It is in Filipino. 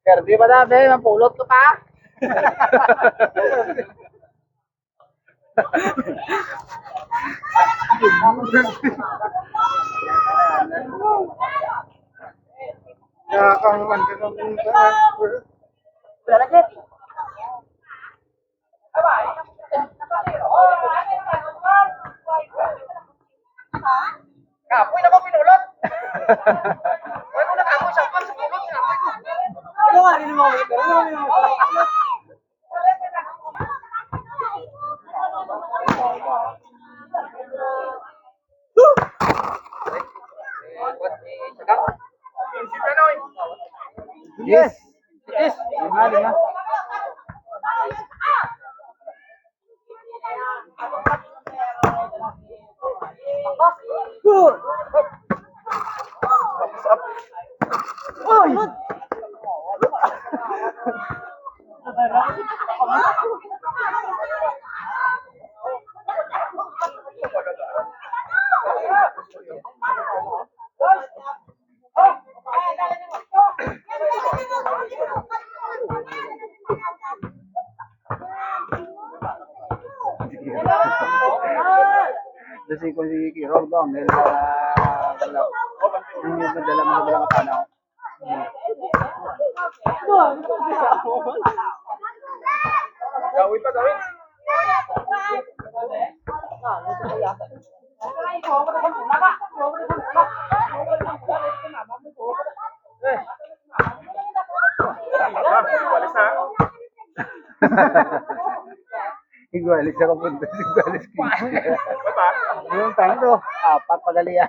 Kerdi ba na, be? Mapulot ko pa. Ya, kang mantinong Lalagit. Kapoy na ko pinulot. Wala ko na kapoy sa pan sa pulot. Ano nga rin mo? Yes. Yes. Lima. Uy! Kasi kung si Kirog doon, dahil yung madala matanaw. Gawin pa, gawin. Walis na. Igualis ako punta. Igualis ko. Bata. Yung tanto, apat padali yan.